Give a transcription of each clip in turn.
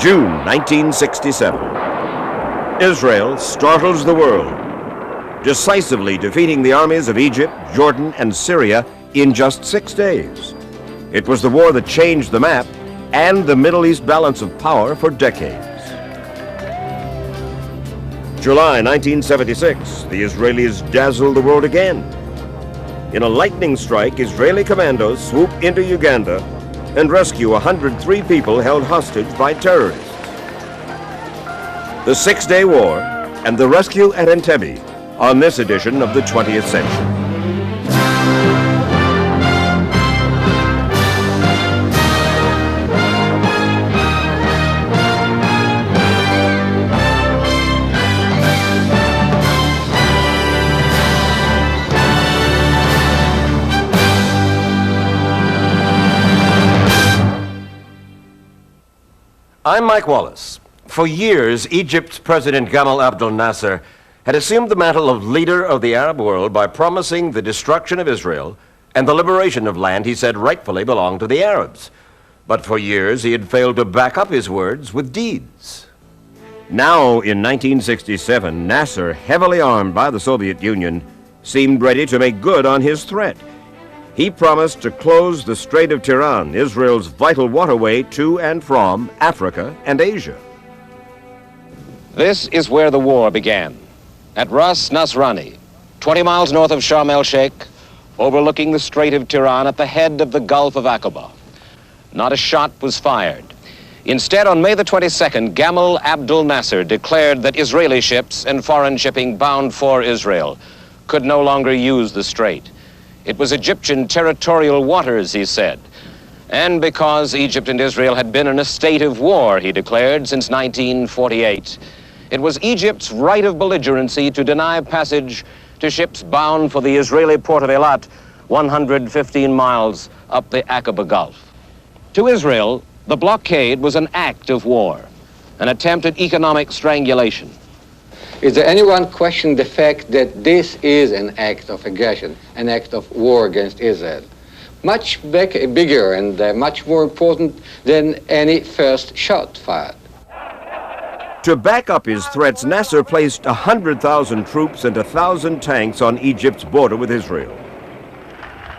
June 1967. Israel startles the world, decisively defeating the armies of Egypt, Jordan, and Syria in just 6 days. It was the war that changed the map and the Middle East balance of power for decades. July 1976, the Israelis dazzled the world again. In a lightning strike, Israeli commandos swoop into Uganda and rescue 103 people held hostage by terrorists. The 6-Day War and the rescue at Entebbe on this edition of the 20th Century. I'm Mike Wallace. For years, Egypt's President Gamal Abdel Nasser had assumed the mantle of leader of the Arab world by promising the destruction of Israel and the liberation of land he said rightfully belonged to the Arabs. But for years, he had failed to back up his words with deeds. Now, in 1967, Nasser, heavily armed by the Soviet Union, seemed ready to make good on his threat. He promised to close the Strait of Tiran, Israel's vital waterway to and from Africa and Asia. This is where the war began, at Ras Nasrani, 20 miles north of Sharm el-Sheikh, overlooking the Strait of Tiran at the head of the Gulf of Aqaba. Not a shot was fired. Instead, on May the 22nd, Gamal Abdel Nasser declared that Israeli ships and foreign shipping bound for Israel could no longer use the strait. It was Egyptian territorial waters, he said. And because Egypt and Israel had been in a state of war, he declared, since 1948, it was Egypt's right of belligerency to deny passage to ships bound for the Israeli port of Eilat, 115 miles up the Aqaba Gulf. To Israel, the blockade was an act of war, an attempt at economic strangulation. Is there anyone question the fact that this is an act of aggression, an act of war against Israel? Much bigger and much more important than any first shot fired. To back up his threats, Nasser placed 100,000 troops and 1,000 tanks on Egypt's border with Israel.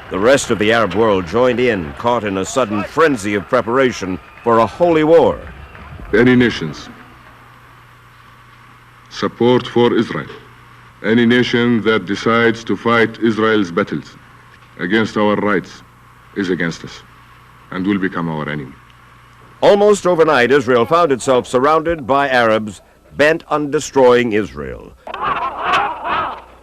The rest of the Arab world joined in, caught in a sudden frenzy of preparation for a holy war. Any nations support for Israel. Any nation that decides to fight Israel's battles against our rights is against us and will become our enemy. Almost overnight, Israel found itself surrounded by Arabs bent on destroying Israel.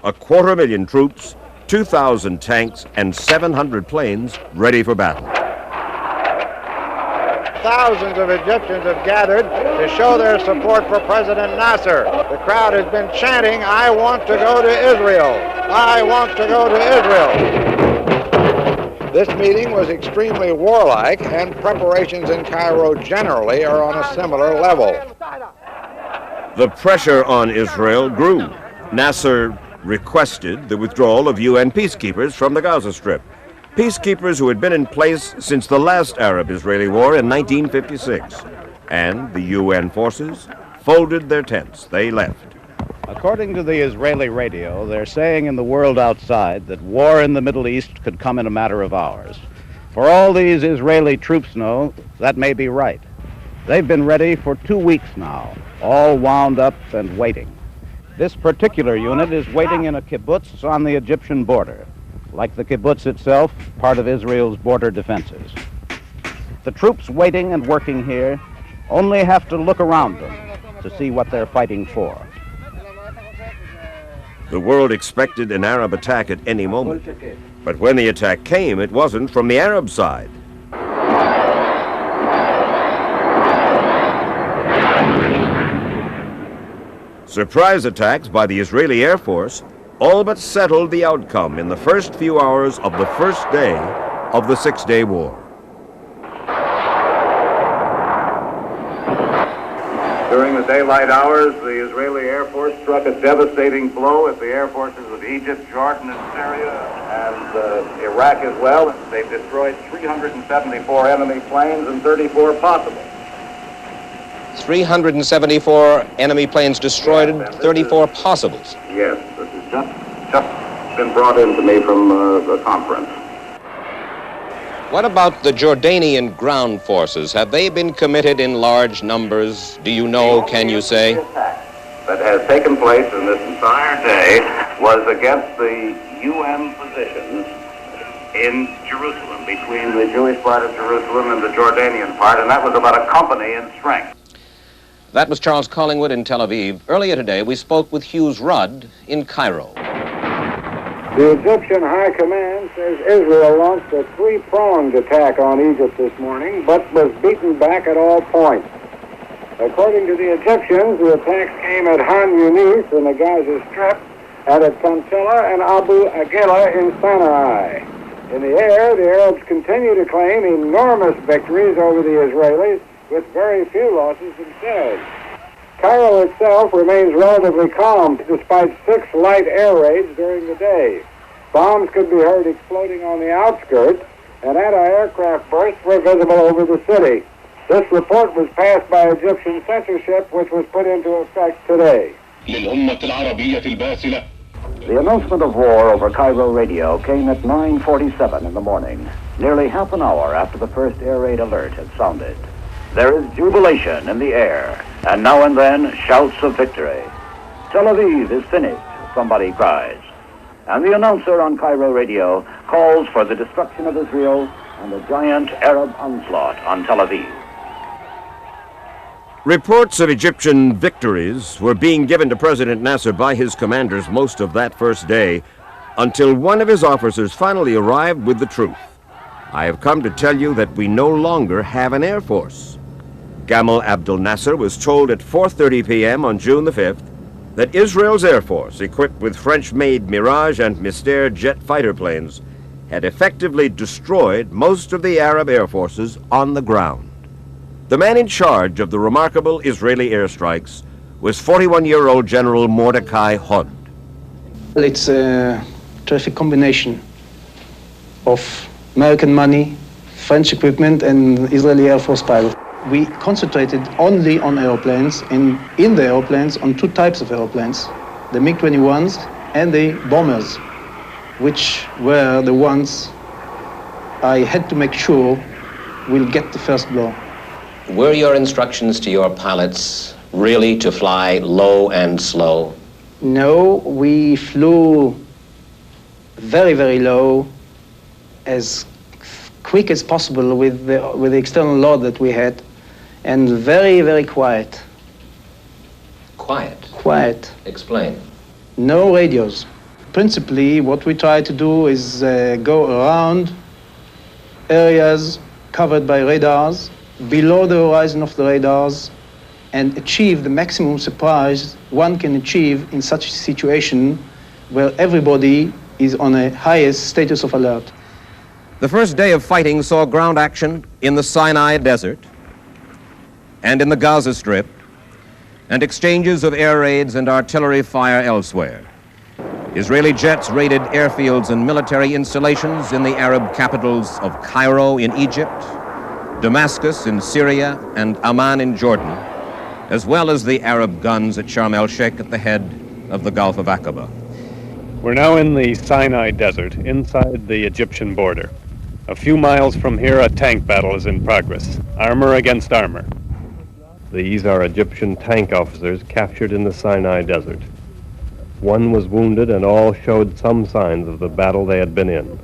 250,000 troops, 2,000 tanks, and 700 planes ready for battle. Thousands of Egyptians have gathered to show their support for President Nasser. The crowd has been chanting, "I want to go to Israel. I want to go to Israel." This meeting was extremely warlike, and preparations in Cairo generally are on a similar level. The pressure on Israel grew. Nasser requested the withdrawal of UN peacekeepers from the Gaza Strip. Peacekeepers who had been in place since the last Arab-Israeli war in 1956. And the UN forces folded their tents. They left. According to the Israeli radio, they're saying in the world outside that war in the Middle East could come in a matter of hours. For all these Israeli troops know, that may be right. They've been ready for 2 weeks now, all wound up and waiting. This particular unit is waiting in a kibbutz on the Egyptian border. Like the kibbutz itself, part of Israel's border defenses. The troops waiting and working here only have to look around them to see what they're fighting for. The world expected an Arab attack at any moment. But when the attack came, it wasn't from the Arab side. Surprise attacks by the Israeli Air Force all but settled the outcome in the first few hours of the first day of the 6-Day War. During the daylight hours, the Israeli Air Force struck a devastating blow at the air forces of Egypt, Jordan, and Syria, and Iraq as well. They've destroyed 374 enemy planes and 34 possible. 374 enemy planes destroyed, 34 possibles. Yes, this has just been brought in to me from the conference. What about the Jordanian ground forces? Have they been committed in large numbers? Do you know, can you say? The attack that has taken place in this entire day was against the UN positions in Jerusalem, between the Jewish part of Jerusalem and the Jordanian part, and that was about a company in strength. That was Charles Collingwood in Tel Aviv. Earlier today, we spoke with Hughes Rudd in Cairo. The Egyptian High Command says Israel launched a three-pronged attack on Egypt this morning, but was beaten back at all points. According to the Egyptians, the attacks came at Han Yunis in the Gaza Strip, and at Tantilla and Abu Agila in Sinai. In the air, the Arabs continue to claim enormous victories over the Israelis, with very few losses themselves. Cairo itself remains relatively calm despite 6 light air raids during the day. Bombs could be heard exploding on the outskirts, and anti-aircraft bursts were visible over the city. This report was passed by Egyptian censorship, which was put into effect today. The announcement of war over Cairo radio came at 9:47 in the morning, nearly half an hour after the first air raid alert had sounded. There is jubilation in the air, and now and then shouts of victory. Tel Aviv is finished, somebody cries. And the announcer on Cairo radio calls for the destruction of Israel and a giant Arab onslaught on Tel Aviv. Reports of Egyptian victories were being given to President Nasser by his commanders most of that first day, until one of his officers finally arrived with the truth. I have come to tell you that we no longer have an air force. Gamal Abdel Nasser was told at 4:30 p.m. on June the 5th that Israel's Air Force, equipped with French-made Mirage and Mystère jet fighter planes, had effectively destroyed most of the Arab air forces on the ground. The man in charge of the remarkable Israeli airstrikes was 41-year-old General Mordecai Hod. It's a terrific combination of American money, French equipment, and Israeli Air Force pilots. We concentrated only on airplanes, and in the airplanes on 2 types of airplanes, the MiG-21s and the bombers, which were the ones I had to make sure will get the first blow. Were your instructions to your pilots really to fly low and slow? No, we flew very, very low, as quick as possible with the external load that we had, and very, very quiet. Quiet? Quiet. Explain. No radios. Principally, what we try to do is go around areas covered by radars, below the horizon of the radars, and achieve the maximum surprise one can achieve in such a situation where everybody is on a highest status of alert. The first day of fighting saw ground action in the Sinai Desert and in the Gaza Strip, and exchanges of air raids and artillery fire elsewhere. Israeli jets raided airfields and military installations in the Arab capitals of Cairo in Egypt, Damascus in Syria, and Amman in Jordan, as well as the Arab guns at Sharm el-Sheikh at the head of the Gulf of Aqaba. We're now in the Sinai Desert, inside the Egyptian border. A few miles from here, a tank battle is in progress, armor against armor. These are Egyptian tank officers captured in the Sinai Desert. One was wounded, and all showed some signs of the battle they had been in.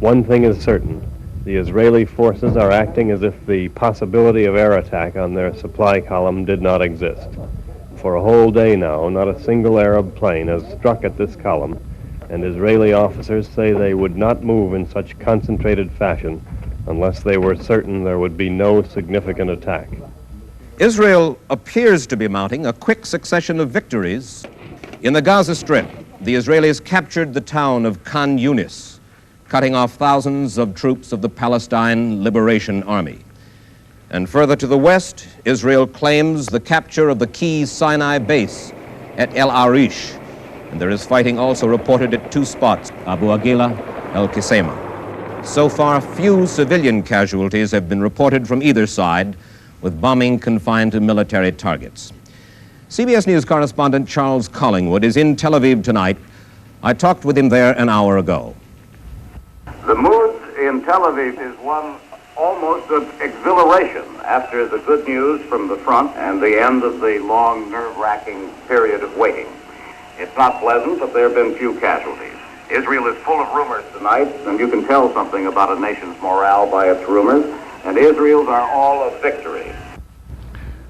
One thing is certain: the Israeli forces are acting as if the possibility of air attack on their supply column did not exist. For a whole day now, not a single Arab plane has struck at this column, and Israeli officers say they would not move in such concentrated fashion unless they were certain there would be no significant attack. Israel appears to be mounting a quick succession of victories. In the Gaza Strip, the Israelis captured the town of Khan Yunis, cutting off thousands of troops of the Palestine Liberation Army. And further to the west, Israel claims the capture of the key Sinai base at El Arish, and there is fighting also reported at 2 spots, Abu Agila, El Qisema. So far, few civilian casualties have been reported from either side, with bombing confined to military targets. CBS News correspondent Charles Collingwood is in Tel Aviv tonight. I talked with him there an hour ago. The mood in Tel Aviv is one almost of exhilaration after the good news from the front and the end of the long, nerve-wracking period of waiting. It's not pleasant, but there have been few casualties. Israel is full of rumors tonight, and you can tell something about a nation's morale by its rumors, and Israel's are all of victory.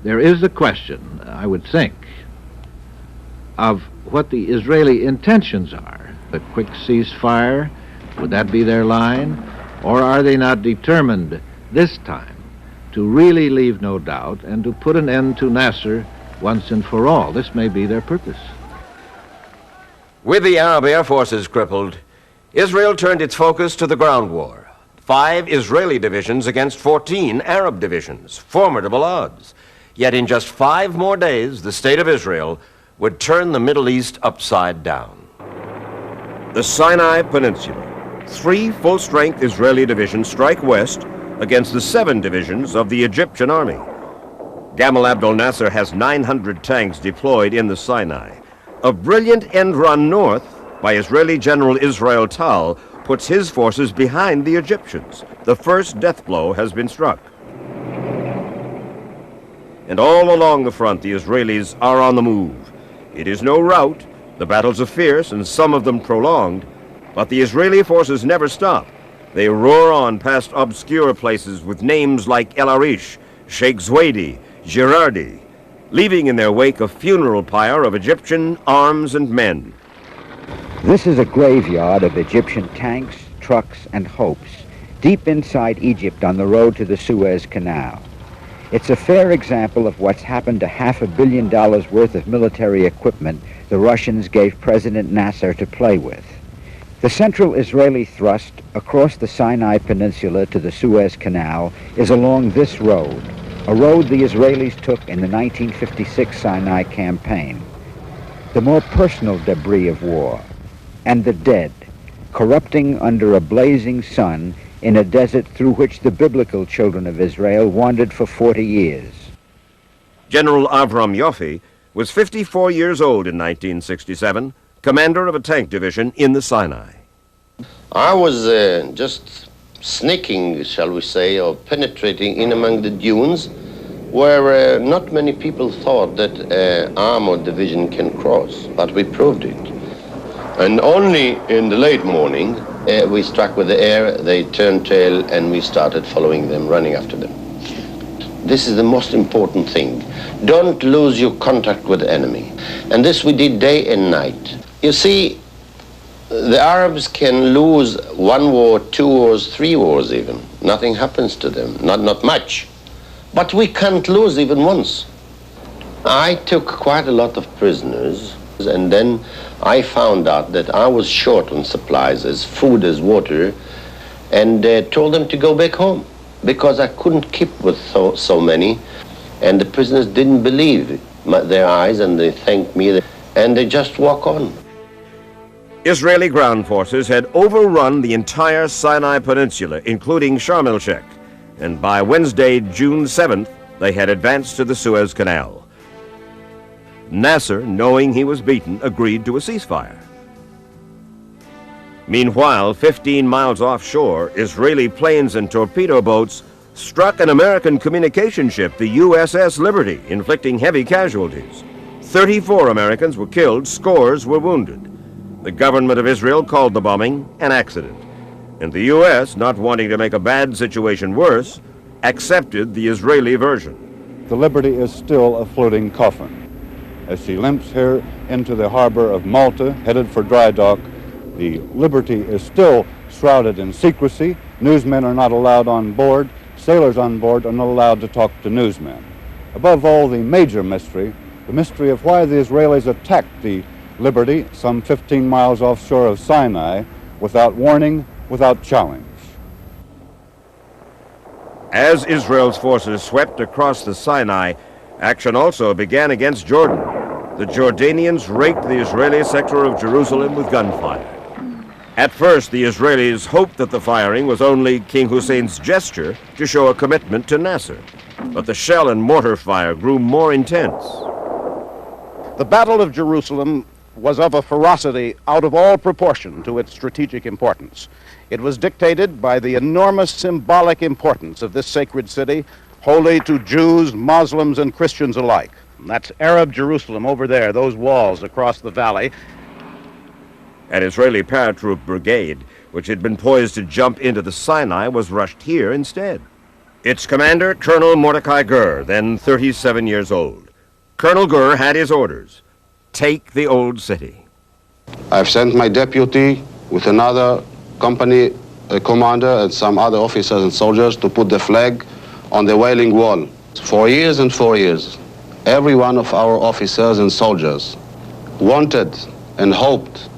There is a question, I would think, of what the Israeli intentions are. A quick ceasefire, would that be their line? Or are they not determined this time to really leave no doubt and to put an end to Nasser once and for all? This may be their purpose. With the Arab air forces crippled, Israel turned its focus to the ground war. 5 Israeli divisions against 14 Arab divisions. Formidable odds. Yet in just 5 more days, the state of Israel would turn the Middle East upside down. The Sinai Peninsula. 3 full-strength Israeli divisions strike west against the 7 divisions of the Egyptian army. Gamal Abdel Nasser has 900 tanks deployed in the Sinai. A brilliant end run north by Israeli General Israel Tal puts his forces behind the Egyptians. The first death blow has been struck. And all along the front, the Israelis are on the move. It is no rout. The battles are fierce and some of them prolonged, but the Israeli forces never stop. They roar on past obscure places with names like El Arish, Sheikh Zewedi, Girardi, leaving in their wake a funeral pyre of Egyptian arms and men. This is a graveyard of Egyptian tanks, trucks, and hopes, deep inside Egypt on the road to the Suez Canal. It's a fair example of what's happened to $500 million worth of military equipment the Russians gave President Nasser to play with. The central Israeli thrust across the Sinai Peninsula to the Suez Canal is along this road, a road the Israelis took in the 1956 Sinai campaign. The more personal debris of war, and the dead, corrupting under a blazing sun in a desert through which the biblical children of Israel wandered for 40 years. General Avram Yoffi was 54 years old in 1967, commander of a tank division in the Sinai. I was just sneaking, shall we say, or penetrating in among the dunes where not many people thought that armored division can cross, but we proved it. And only in the late morning, we struck with the air, they turned tail, and we started following them, running after them. This is the most important thing. Don't lose your contact with the enemy. And this we did day and night. You see, the Arabs can lose 1 war, 2 wars, 3 wars even. Nothing happens to them, not much. But we can't lose even once. I took quite a lot of prisoners, and then I found out that I was short on supplies, as food as water, and told them to go back home because I couldn't keep with so many. And the prisoners didn't believe their eyes, and they thanked me, and they just walk on. Israeli ground forces had overrun the entire Sinai Peninsula, including Sharm el-Sheikh, and by Wednesday, June 7th, they had advanced to the Suez Canal. Nasser, knowing he was beaten, agreed to a ceasefire. Meanwhile, 15 miles offshore, Israeli planes and torpedo boats struck an American communication ship, the USS Liberty, inflicting heavy casualties. 34 Americans were killed, scores were wounded. The government of Israel called the bombing an accident, and the U.S., not wanting to make a bad situation worse, accepted the Israeli version. The Liberty is still a floating coffin. As she limps here into the harbor of Malta, headed for dry dock, the Liberty is still shrouded in secrecy. Newsmen are not allowed on board. Sailors on board are not allowed to talk to newsmen. Above all, the major mystery, the mystery of why the Israelis attacked the Liberty some 15 miles offshore of Sinai without warning, without challenge. As Israel's forces swept across the Sinai, action also began against Jordan. The Jordanians raked the Israeli sector of Jerusalem with gunfire. At first, the Israelis hoped that the firing was only King Hussein's gesture to show a commitment to Nasser. But the shell and mortar fire grew more intense. The Battle of Jerusalem was of a ferocity out of all proportion to its strategic importance. It was dictated by the enormous symbolic importance of this sacred city, holy to Jews, Muslims, and Christians alike. And that's Arab Jerusalem over there, those walls across the valley. An Israeli paratroop brigade, which had been poised to jump into the Sinai, was rushed here instead. Its commander, Colonel Mordecai Gur, then 37 years old. Colonel Gur had his orders: take the old city. I've sent my deputy with another company commander and some other officers and soldiers to put the flag on the Wailing Wall. For years and 4 years, every one of our officers and soldiers wanted and hoped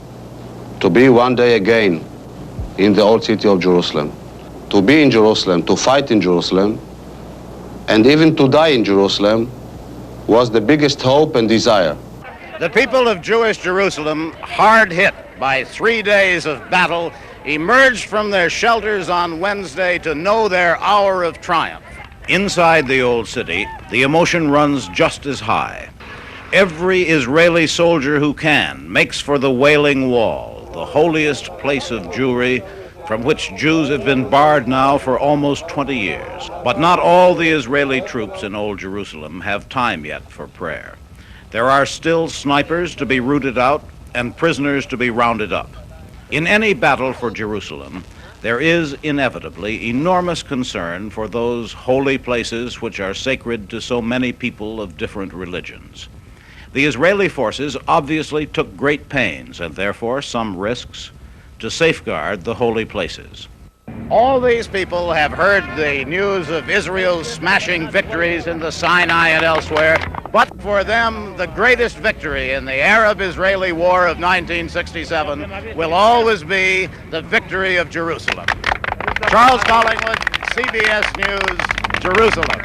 to be one day again in the old city of Jerusalem, to be in Jerusalem, to fight in Jerusalem, and even to die in Jerusalem was the biggest hope and desire. The people of Jewish Jerusalem, hard hit by 3 days of battle, emerged from their shelters on Wednesday to know their hour of triumph. Inside the old city, the emotion runs just as high. Every Israeli soldier who can makes for the Wailing Wall, the holiest place of Jewry, from which Jews have been barred now for almost 20 years. But not all the Israeli troops in Old Jerusalem have time yet for prayer. There are still snipers to be rooted out and prisoners to be rounded up. In any battle for Jerusalem, there is inevitably enormous concern for those holy places which are sacred to so many people of different religions. The Israeli forces obviously took great pains, and therefore some risks, to safeguard the holy places. All these people have heard the news of Israel's smashing victories in the Sinai and elsewhere, but for them, the greatest victory in the Arab-Israeli War of 1967 will always be the victory of Jerusalem. Charles Collingwood, CBS News, Jerusalem.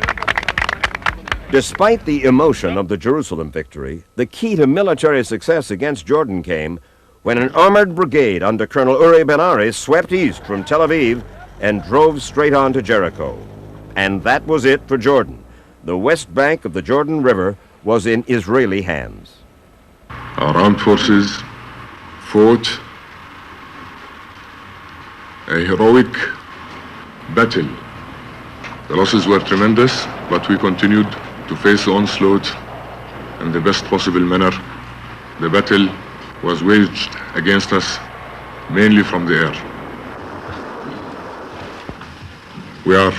Despite the emotion of the Jerusalem victory, the key to military success against Jordan came when an armored brigade under Colonel Uri Ben-Ari swept east from Tel Aviv and drove straight on to Jericho. And that was it for Jordan. The west bank of the Jordan River was in Israeli hands. Our armed forces fought a heroic battle. The losses were tremendous, but we continued to face the onslaught in the best possible manner. The battle was waged against us mainly from the air. We are,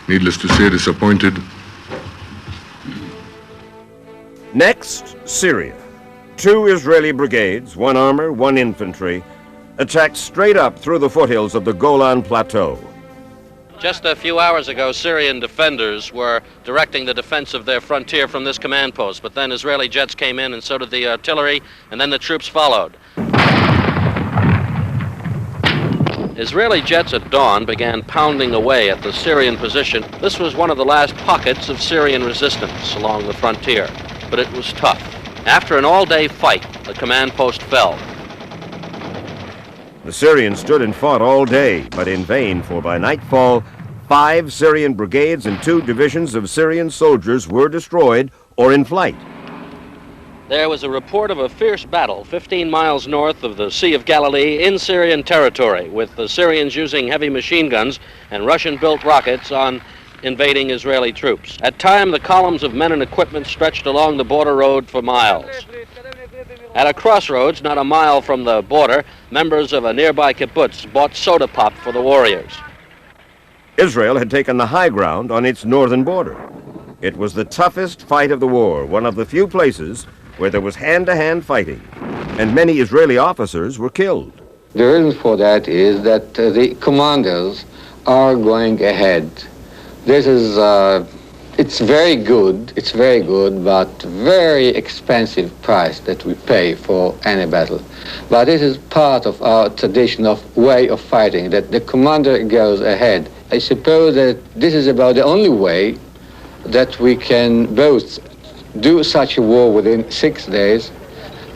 needless to say, disappointed. Next, Syria. 2 Israeli brigades, 1 armor, 1 infantry, attacked straight up through the foothills of the Golan Plateau. Just a few hours ago, Syrian defenders were directing the defense of their frontier from this command post, but then Israeli jets came in and so did the artillery, and then the troops followed. Israeli jets at dawn began pounding away at the Syrian position. This was one of the last pockets of Syrian resistance along the frontier, but it was tough. After an all-day fight, the command post fell. The Syrians stood and fought all day, but in vain, for by nightfall, 5 Syrian brigades and 2 divisions of Syrian soldiers were destroyed or in flight. There was a report of a fierce battle 15 miles north of the Sea of Galilee in Syrian territory, with the Syrians using heavy machine guns and Russian-built rockets on invading Israeli troops. At times, the columns of men and equipment stretched along the border road for miles. At a crossroads, not a mile from the border, members of a nearby kibbutz bought soda pop for the warriors. Israel had taken the high ground on its northern border. It was the toughest fight of the war, one of the few places where there was hand-to-hand fighting, and many Israeli officers were killed. The reason for that is that the commanders are going ahead. This is, it's very good, but very expensive price that we pay for any battle. But this is part of our tradition of way of fighting, that the commander goes ahead. I suppose that this is about the only way that we can both do such a war within 6 days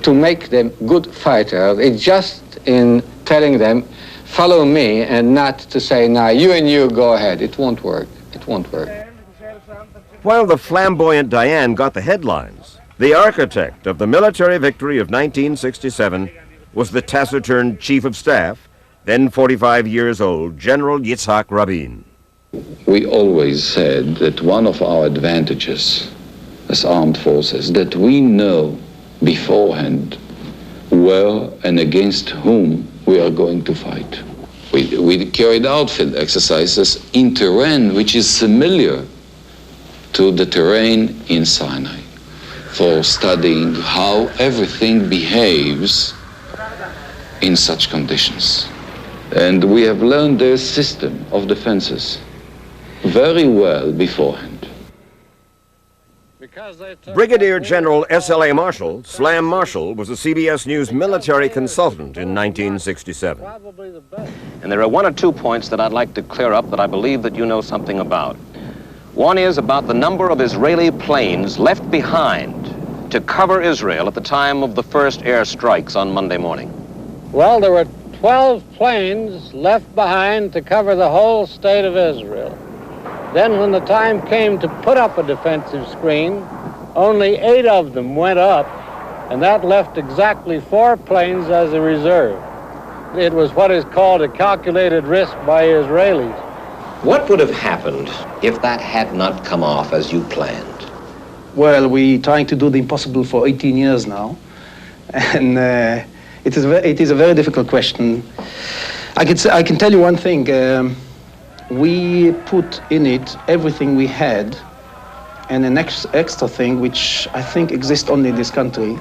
to make them good fighters. It's just in telling them, follow me, and not to say, now you and you go ahead. It won't work. It won't work. While the flamboyant Diane got the headlines, the architect of the military victory of 1967 was the taciturn chief of staff, then 45 years old, General Yitzhak Rabin. We always said that one of our advantages as armed forces, that we know beforehand where and against whom we are going to fight. We carried out field exercises in terrain which is familiar to the terrain in Sinai for studying how everything behaves in such conditions. And we have learned their system of defenses very well beforehand. Brigadier General S.L.A. Marshall, Slam Marshall, was a CBS News military consultant in 1967. And there are one or two points that I'd like to clear up that I believe that you know something about. One is about the number of Israeli planes left behind to cover Israel at the time of the first air strikes on Monday morning. Well, there were 12 planes left behind to cover the whole state of Israel. Then when the time came to put up a defensive screen, only 8 of them went up, and that left exactly 4 planes as a reserve. It was what is called a calculated risk by Israelis. What would have happened if that had not come off as you planned? Well, we're trying to do the impossible for 18 years now, and it is a very difficult question. I can tell you one thing. We put in it everything we had, and an extra thing which I think exists only in this country,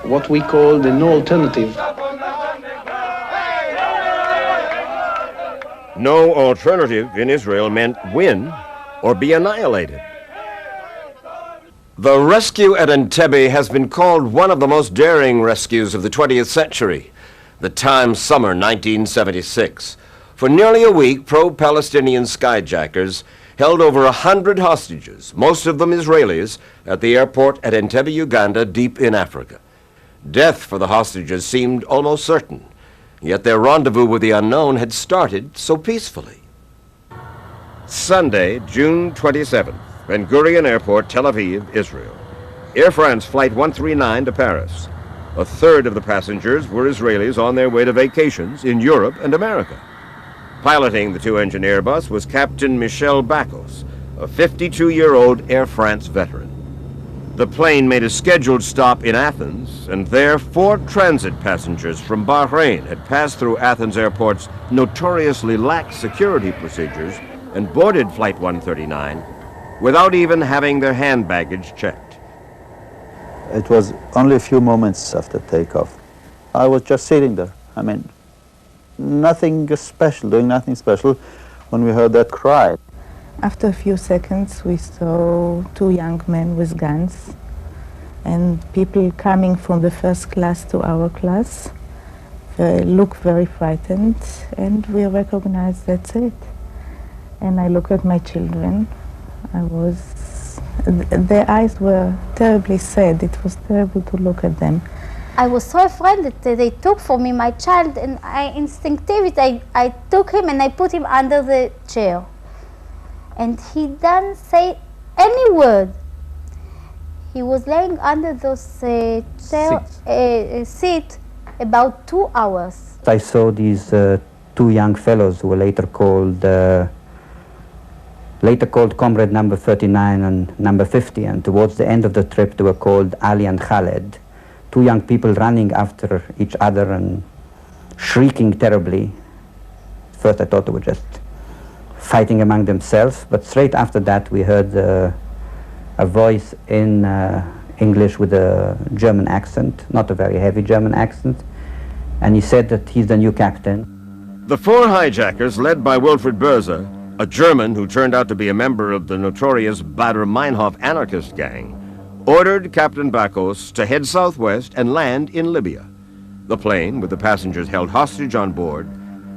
what we call the no alternative. No alternative in Israel meant win or be annihilated. The rescue at Entebbe has been called one of the most daring rescues of the 20th century, the time summer 1976. For nearly a week, pro-Palestinian skyjackers held over 100 hostages, most of them Israelis, at the airport at Entebbe, Uganda, deep in Africa. Death for the hostages seemed almost certain, yet their rendezvous with the unknown had started so peacefully. Sunday, June 27th, Ben Gurion Airport, Tel Aviv, Israel. Air France Flight 139 to Paris. A third of the passengers were Israelis on their way to vacations in Europe and America. Piloting the two-engine Airbus was Captain Michel Bacos, a 52-year-old Air France veteran. The plane made a scheduled stop in Athens, and there 4 transit passengers from Bahrain had passed through Athens Airport's notoriously lax security procedures and boarded Flight 139 without even having their hand baggage checked. It was only a few moments after takeoff. I was just sitting there. Nothing special, doing nothing special, when we heard that cry. After a few seconds, we saw 2 young men with guns and people coming from the first class to our class. They looked very frightened, and we recognized that's it. And I looked at my children. Their eyes were terribly sad. It was terrible to look at them. I was so afraid that they took from me my child, and instinctively I took him and I put him under the chair. And he didn't say any word. He was laying under those seat about 2 hours. I saw these 2 young fellows who were later called Comrade number 39 and number 50, and towards the end of the trip they were called Ali and Khaled. 2 young people running after each other and shrieking terribly. First I thought they were just fighting among themselves, but straight after that we heard a voice in English with a German accent, not a very heavy German accent, and he said that he's the new captain. The 4 hijackers, led by Wilfried Börse, a German who turned out to be a member of the notorious Baader Meinhof anarchist gang, ordered Captain Bacos to head southwest and land in Libya. The plane, with the passengers held hostage on board,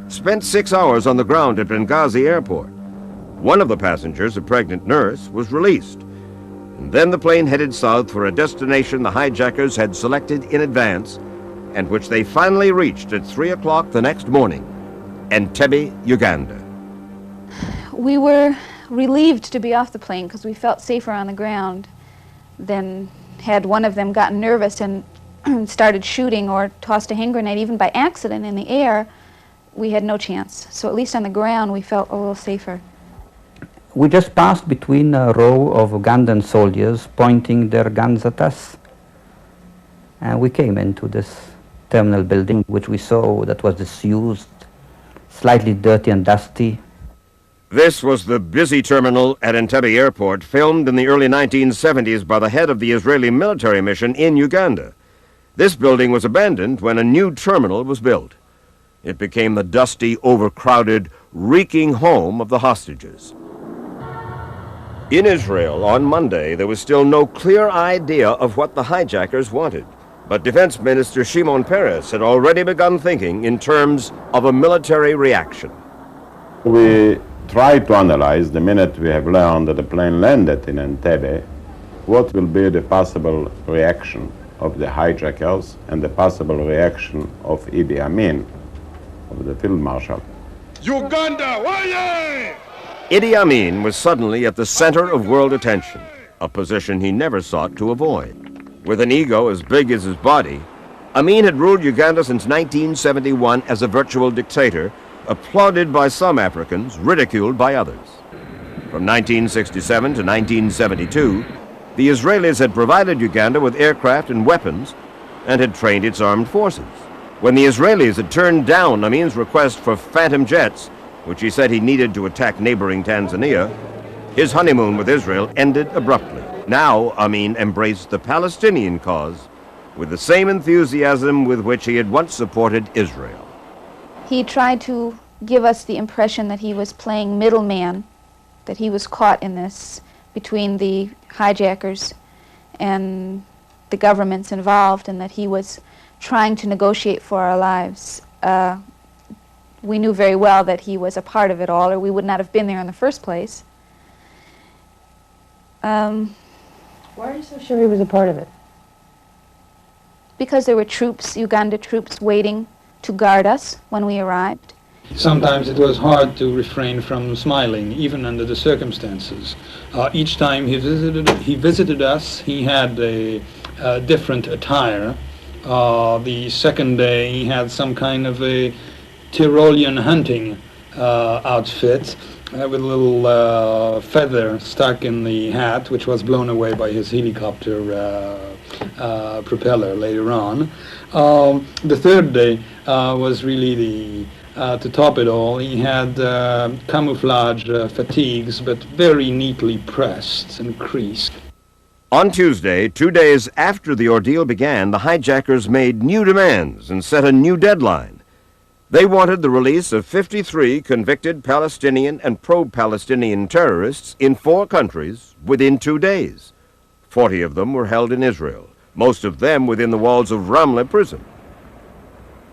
spent 6 hours on the ground at Benghazi airport. One of the passengers, a pregnant nurse, was released. And then the plane headed south for a destination the hijackers had selected in advance and which they finally reached at 3 o'clock the next morning, Entebbe, Uganda. We were relieved to be off the plane because we felt safer on the ground than had one of them gotten nervous and started shooting or tossed a hand grenade, even by accident in the air. We had no chance. So at least on the ground we felt a little safer. We just passed between a row of Ugandan soldiers pointing their guns at us. And we came into this terminal building, which we saw that was disused, slightly dirty and dusty. This was the busy terminal at Entebbe Airport, filmed in the early 1970s by the head of the Israeli military mission in Uganda. This building was abandoned when a new terminal was built. It became the dusty, overcrowded, reeking home of the hostages. In Israel, on Monday, there was still no clear idea of what the hijackers wanted. But Defense Minister Shimon Peres had already begun thinking in terms of a military reaction. We tried to analyze, the minute we have learned that the plane landed in Entebbe, what will be the possible reaction of the hijackers and the possible reaction of Idi Amin, of the field marshal. Uganda, why? Idi Amin was suddenly at the center of world attention, a position he never sought to avoid. With an ego as big as his body, Amin had ruled Uganda since 1971 as a virtual dictator, applauded by some Africans, ridiculed by others. From 1967 to 1972, the Israelis had provided Uganda with aircraft and weapons and had trained its armed forces. When the Israelis had turned down Amin's request for phantom jets, which he said he needed to attack neighboring Tanzania, his honeymoon with Israel ended abruptly. Now Amin embraced the Palestinian cause with the same enthusiasm with which he had once supported Israel. He tried to give us the impression that he was playing middleman, that he was caught in this between the hijackers and the governments involved, and that he was trying to negotiate for our lives. We knew very well that he was a part of it all, or we would not have been there in the first place. Why are you so sure he was a part of it? Because there were troops, Uganda troops, waiting to guard us when we arrived. Sometimes it was hard to refrain from smiling, even under the circumstances. Each time he visited us, he had a different attire. The second day, he had some kind of a Tyrolean hunting outfit with a little feather stuck in the hat, which was blown away by his helicopter propeller later on. The third day was really to top it all. He had camouflage fatigues, but very neatly pressed and creased. On Tuesday, 2 days after the ordeal began, the hijackers made new demands and set a new deadline. They wanted the release of 53 convicted Palestinian and pro-Palestinian terrorists in 4 countries within 2 days. 40 of them were held in Israel, most of them within the walls of Ramle prison.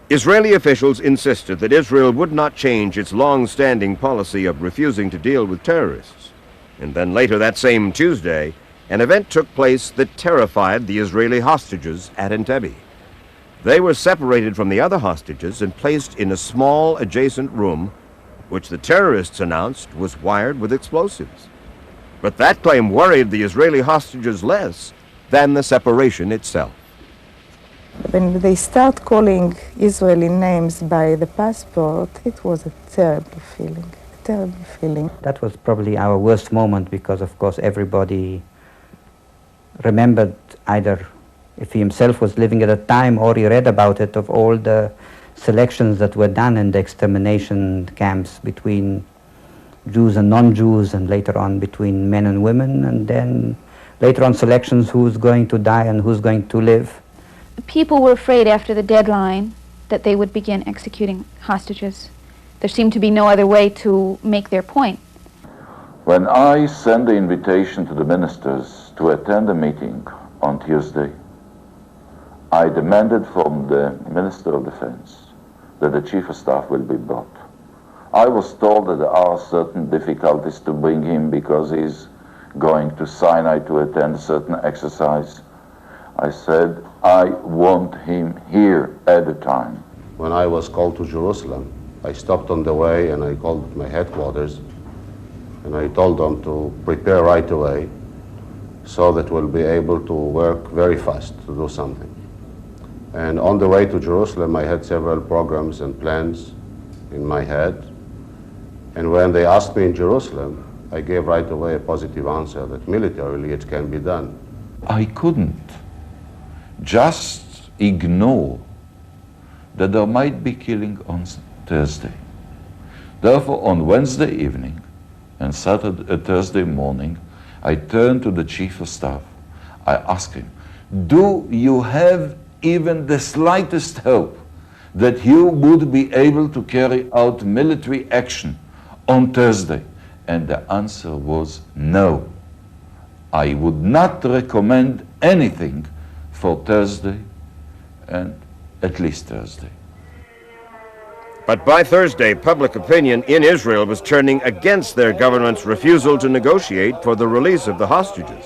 Israeli officials insisted that Israel would not change its long-standing policy of refusing to deal with terrorists. And then later that same Tuesday, an event took place that terrified the Israeli hostages at Entebbe. They were separated from the other hostages and placed in a small adjacent room, which the terrorists announced was wired with explosives. But that claim worried the Israeli hostages less than the separation itself. When they start calling Israeli names by the passport, it was a terrible feeling. That was probably our worst moment because, of course, everybody remembered, either if he himself was living at a time or he read about it, of all the selections that were done in the extermination camps between Jews and non-Jews, and later on between men and women, and then later on selections who's going to die and who's going to live. People were afraid after the deadline that they would begin executing hostages. There seemed to be no other way to make their point. When I sent the invitation to the ministers to attend a meeting on Tuesday, I demanded from the Minister of Defense that the Chief of Staff will be brought. I was told that there are certain difficulties to bring him because he's going to Sinai to attend a certain exercise. I said, I want him here at the time. When I was called to Jerusalem, I stopped on the way and I called my headquarters and I told them to prepare right away so that we'll be able to work very fast to do something. And on the way to Jerusalem, I had several programs and plans in my head. And when they asked me in Jerusalem, I gave right away a positive answer that militarily it can be done. I couldn't just ignore that there might be killing on Thursday. Therefore, on Wednesday evening and Thursday morning, I turned to the Chief of Staff. I asked him, do you have even the slightest hope that you would be able to carry out military action on Thursday? And the answer was no. I would not recommend anything for Thursday and at least Thursday. But by Thursday, public opinion in Israel was turning against their government's refusal to negotiate for the release of the hostages.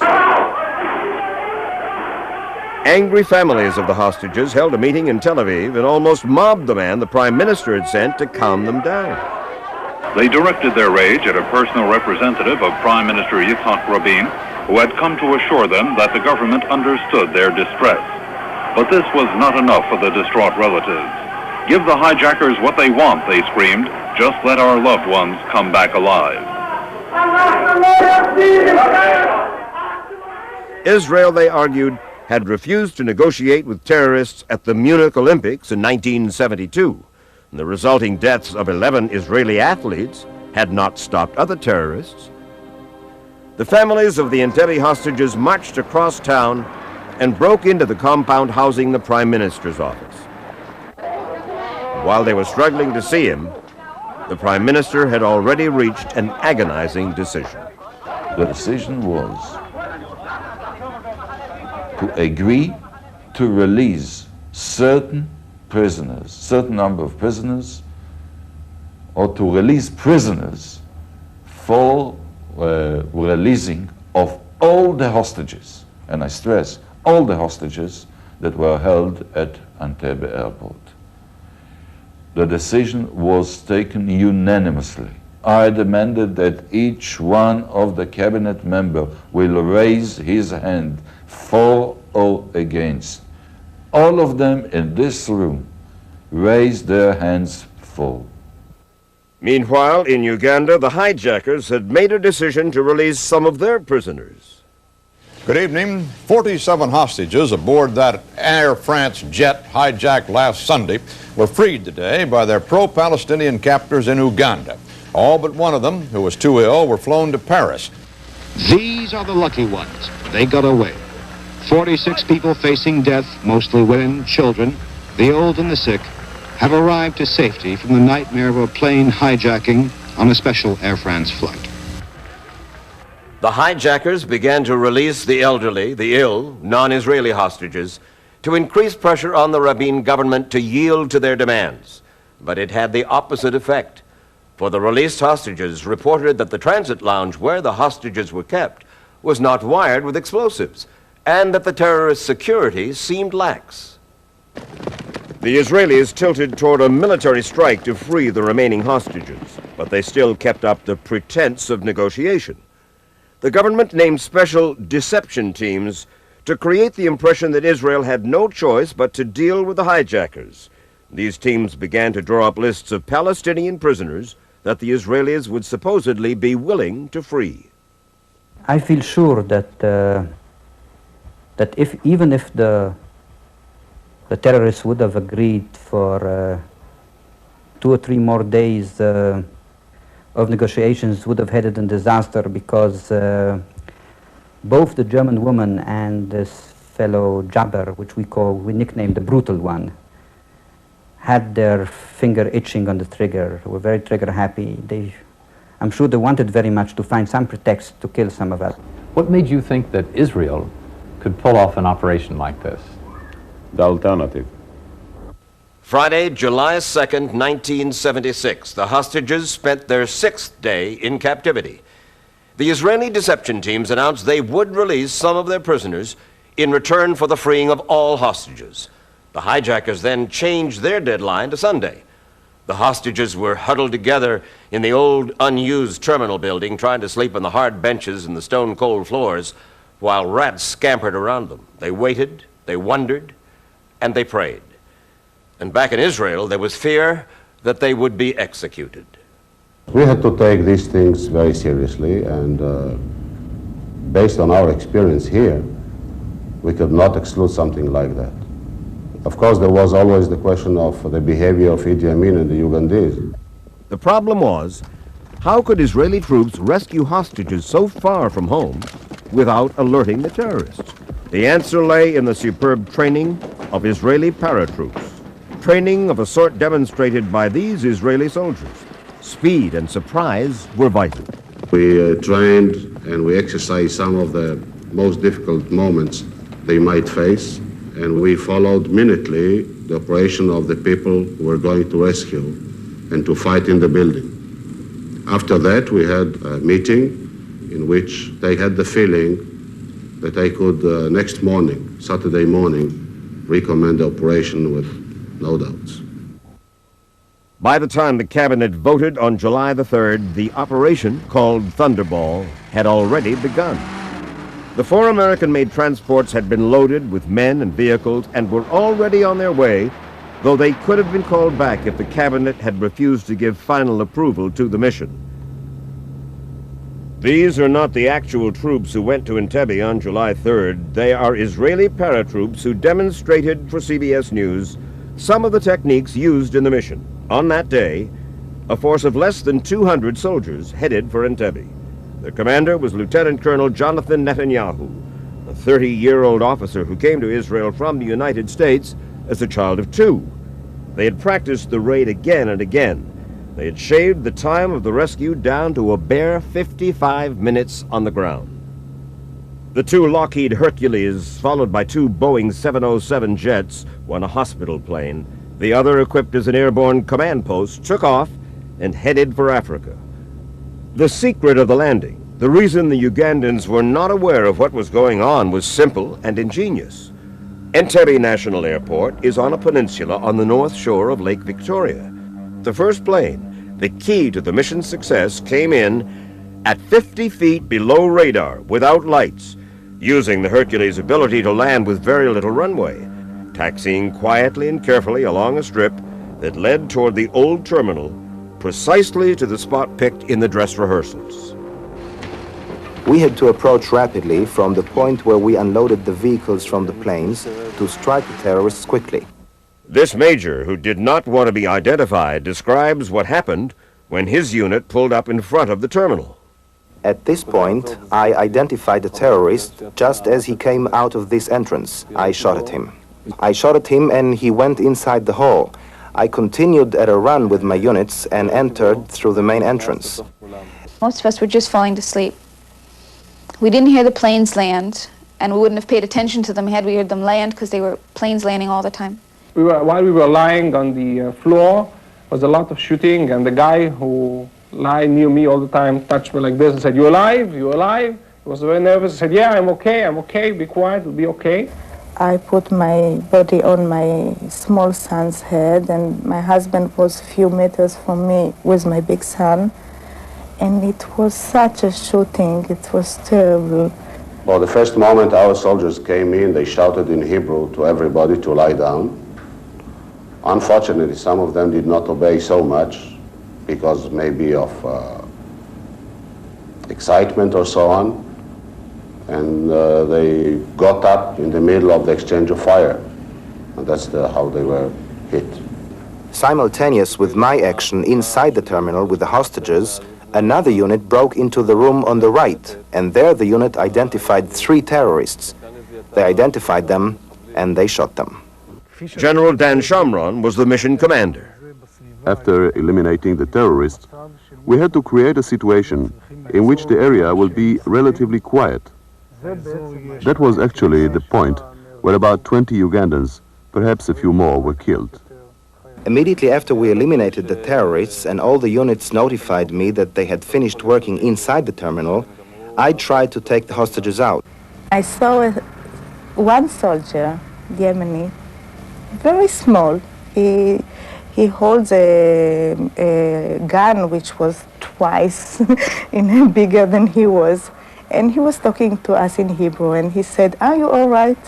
Angry families of the hostages held a meeting in Tel Aviv and almost mobbed the man the Prime Minister had sent to calm them down. They directed their rage at a personal representative of Prime Minister Yitzhak Rabin, who had come to assure them that the government understood their distress. But this was not enough for the distraught relatives. Give the hijackers what they want, they screamed. Just let our loved ones come back alive. Israel, they argued, had refused to negotiate with terrorists at the Munich Olympics in 1972. And the resulting deaths of 11 Israeli athletes had not stopped other terrorists. The families of the Entebbe hostages marched across town and broke into the compound housing the Prime Minister's office. While they were struggling to see him, the Prime Minister had already reached an agonizing decision. The decision was to agree to release certain prisoners, certain number of prisoners, or to release prisoners for releasing of all the hostages, and I stress, all the hostages that were held at Entebbe airport. The decision was taken unanimously. I demanded that each one of the cabinet member will raise his hand for or against. All of them in this room raised their hands for. Meanwhile, in Uganda, the hijackers had made a decision to release some of their prisoners. Good evening. 47 hostages aboard that Air France jet hijacked last Sunday were freed today by their pro-Palestinian captors in Uganda. All but one of them, who was too ill, were flown to Paris. These are the lucky ones. They got away. 46 people facing death, mostly women, children, the old and the sick, have arrived to safety from the nightmare of a plane hijacking on a special Air France flight. The hijackers began to release the elderly, the ill, non-Israeli hostages to increase pressure on the Rabin government to yield to their demands. But it had the opposite effect, for the released hostages reported that the transit lounge where the hostages were kept was not wired with explosives, and that the terrorist security seemed lax. The Israelis tilted toward a military strike to free the remaining hostages, but they still kept up the pretense of negotiation. The government named special deception teams to create the impression that Israel had no choice but to deal with the hijackers. These teams began to draw up lists of Palestinian prisoners that the Israelis would supposedly be willing to free. I feel sure that even if the terrorists would have agreed for 2 or 3 more days of negotiations, would have headed in disaster, because both the German woman and this fellow Jabber, which we nicknamed the brutal one, had their finger itching on the trigger, were very trigger happy. I'm sure they wanted very much to find some pretext to kill some of us. What made you think that Israel could pull off an operation like this? The alternative. Friday, July 2nd, 1976, the hostages spent their 6th day in captivity. The Israeli deception teams announced they would release some of their prisoners in return for the freeing of all hostages. The hijackers then changed their deadline to Sunday. The hostages were huddled together in the old, unused terminal building, trying to sleep on the hard benches and the stone-cold floors, while rats scampered around them. They waited, they wondered, and they prayed. And back in Israel, there was fear that they would be executed. We had to take these things very seriously, and based on our experience here, we could not exclude something like that. Of course, there was always the question of the behavior of Idi Amin and the Ugandese. The problem was, how could Israeli troops rescue hostages so far from home without alerting the terrorists? The answer lay in the superb training of Israeli paratroops, training of a sort demonstrated by these Israeli soldiers. Speed and surprise were vital. We trained and we exercised some of the most difficult moments they might face, and we followed minutely the operation of the people who were going to rescue and to fight in the building. After that, we had a meeting in which they had the feeling that they could, next morning, Saturday morning, recommend the operation with no doubts. By the time the cabinet voted on July the 3rd, the operation, called Thunderball, had already begun. The 4 American-made transports had been loaded with men and vehicles and were already on their way, though they could have been called back if the cabinet had refused to give final approval to the mission. These are not the actual troops who went to Entebbe on July 3rd. They are Israeli paratroops who demonstrated for CBS News some of the techniques used in the mission. On that day, a force of less than 200 soldiers headed for Entebbe. Their commander was Lieutenant Colonel Jonathan Netanyahu, a 30-year-old officer who came to Israel from the United States as a child of 2. They had practiced the raid again and again. They had shaved the time of the rescue down to a bare 55 minutes on the ground. The 2 Lockheed Hercules, followed by 2 Boeing 707 jets, one a hospital plane, the other equipped as an airborne command post, took off and headed for Africa. The secret of the landing, the reason the Ugandans were not aware of what was going on, was simple and ingenious. Entebbe National Airport is on a peninsula on the north shore of Lake Victoria. The first plane, the key to the mission's success, came in at 50 feet below radar, without lights, using the Hercules' ability to land with very little runway, taxiing quietly and carefully along a strip that led toward the old terminal, precisely to the spot picked in the dress rehearsals. We had to approach rapidly from the point where we unloaded the vehicles from the planes to strike the terrorists quickly. This major, who did not want to be identified, describes what happened when his unit pulled up in front of the terminal. At this point, I identified the terrorist just as he came out of this entrance. I shot at him. And he went inside the hall. I continued at a run with my units and entered through the main entrance. Most of us were just falling to sleep. We didn't hear the planes land, and we wouldn't have paid attention to them had we heard them land, because they were planes landing all the time. While we were lying on the floor, there was a lot of shooting, and the guy who lay near me all the time touched me like this and said, "You alive? You alive?" He was very nervous. I said, "Yeah, I'm okay, be quiet, we'll be okay." I put my body on my small son's head, and my husband was a few meters from me with my big son. And it was such a shooting, it was terrible. For the first moment, our soldiers came in, they shouted in Hebrew to everybody to lie down. Unfortunately, some of them did not obey so much because maybe of excitement or so on. And they got up in the middle of the exchange of fire. And that's how they were hit. Simultaneous with my action inside the terminal with the hostages, another unit broke into the room on the right, and there the unit identified 3 terrorists. They identified them, and they shot them. General Dan Shamron was the mission commander. After eliminating the terrorists, we had to create a situation in which the area will be relatively quiet. That was actually the point where about 20 Ugandans, perhaps a few more, were killed. Immediately after we eliminated the terrorists and all the units notified me that they had finished working inside the terminal, I tried to take the hostages out. I saw one soldier, Yemeni, very small. He holds a gun which was twice bigger than he was. And he was talking to us in Hebrew, and he said, "Are you all right?"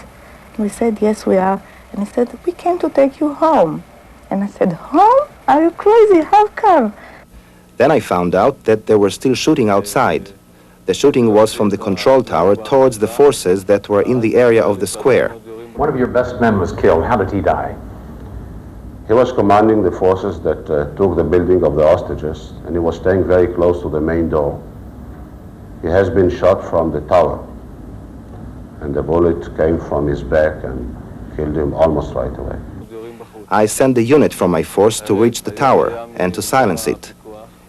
We said, "Yes, we are." And he said, "We came to take you home." And I said, "Home? Are you crazy? How come?" Then I found out that they were still shooting outside. The shooting was from the control tower towards the forces that were in the area of the square. One of your best men was killed. How did he die? He was commanding the forces that took the building of the hostages, and he was staying very close to the main door. He has been shot from the tower, and the bullet came from his back and killed him almost right away. I sent a unit from my force to reach the tower and to silence it.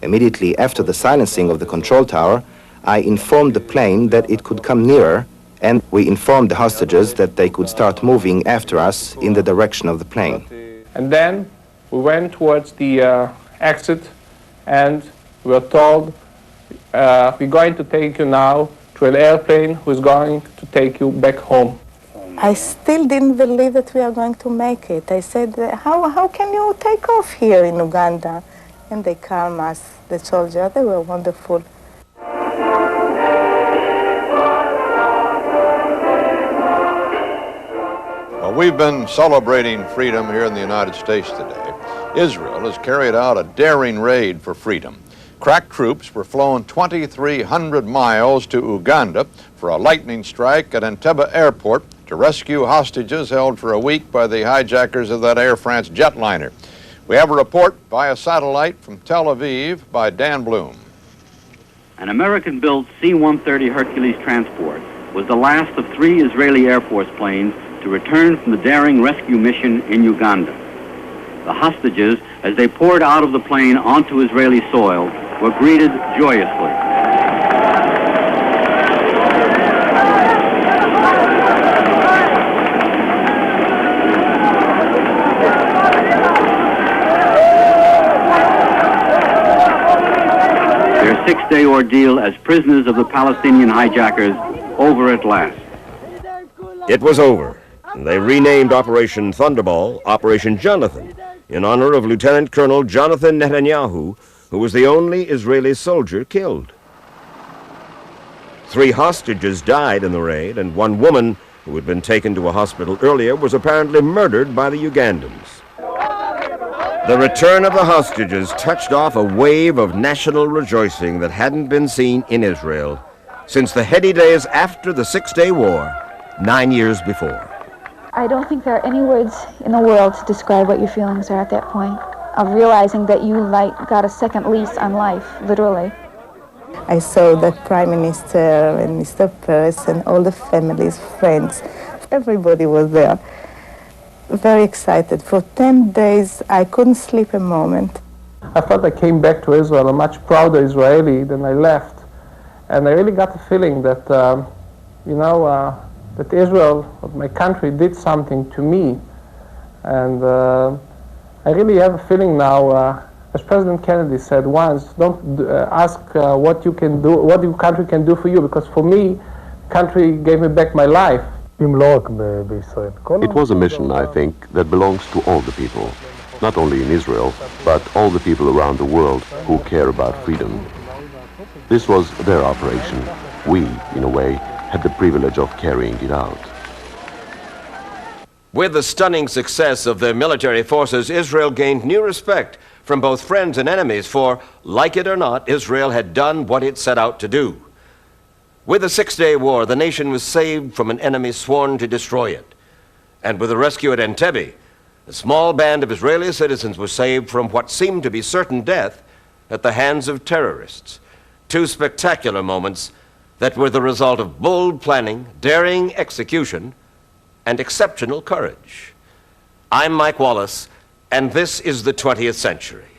Immediately after the silencing of the control tower, I informed the plane that it could come nearer, and we informed the hostages that they could start moving after us in the direction of the plane. And then we went towards the exit, and we were told, we're going to take you now to an airplane who's going to take you back home. I still didn't believe that we are going to make it. I said, how can you take off here in Uganda? And they calmed us, the soldiers. They were wonderful. Well, we've been celebrating freedom here in the United States today. Israel has carried out a daring raid for freedom. Crack troops were flown 2,300 miles to Uganda for a lightning strike at Entebbe airport to rescue hostages held for a week by the hijackers of that Air France jetliner. We have a report via satellite from Tel Aviv by Dan Bloom. An American-built C-130 Hercules transport was the last of 3 Israeli Air Force planes to return from the daring rescue mission in Uganda. The hostages, as they poured out of the plane onto Israeli soil, were greeted joyously. Their 6-day ordeal as prisoners of the Palestinian hijackers over at last. It was over. They renamed Operation Thunderball Operation Jonathan in honor of Lieutenant Colonel Jonathan Netanyahu, who was the only Israeli soldier killed. 3 hostages died in the raid, and 1 woman who had been taken to a hospital earlier was apparently murdered by the Ugandans. The return of the hostages touched off a wave of national rejoicing that hadn't been seen in Israel since the heady days after the 6-day war, 9 years before. I don't think there are any words in the world to describe what your feelings are at that point, of realizing that you got a second lease on life, literally. I saw the Prime Minister and Mr. Peres and all the families, friends. Everybody was there. Very excited. For 10 days, I couldn't sleep a moment. I felt I came back to Israel a much prouder Israeli than I left. And I really got the feeling that, that Israel, my country, did something to me. And I really have a feeling now, as President Kennedy said once, don't ask what you can do, what your country can do for you, because for me, country gave me back my life. It was a mission, I think, that belongs to all the people, not only in Israel, but all the people around the world who care about freedom. This was their operation. We, in a way, had the privilege of carrying it out. With the stunning success of their military forces, Israel gained new respect from both friends and enemies, for, like it or not, Israel had done what it set out to do. With the 6-day war, the nation was saved from an enemy sworn to destroy it. And with the rescue at Entebbe, a small band of Israeli citizens was saved from what seemed to be certain death at the hands of terrorists. 2 spectacular moments that were the result of bold planning, daring execution, and exceptional courage. I'm Mike Wallace, and this is the 20th century.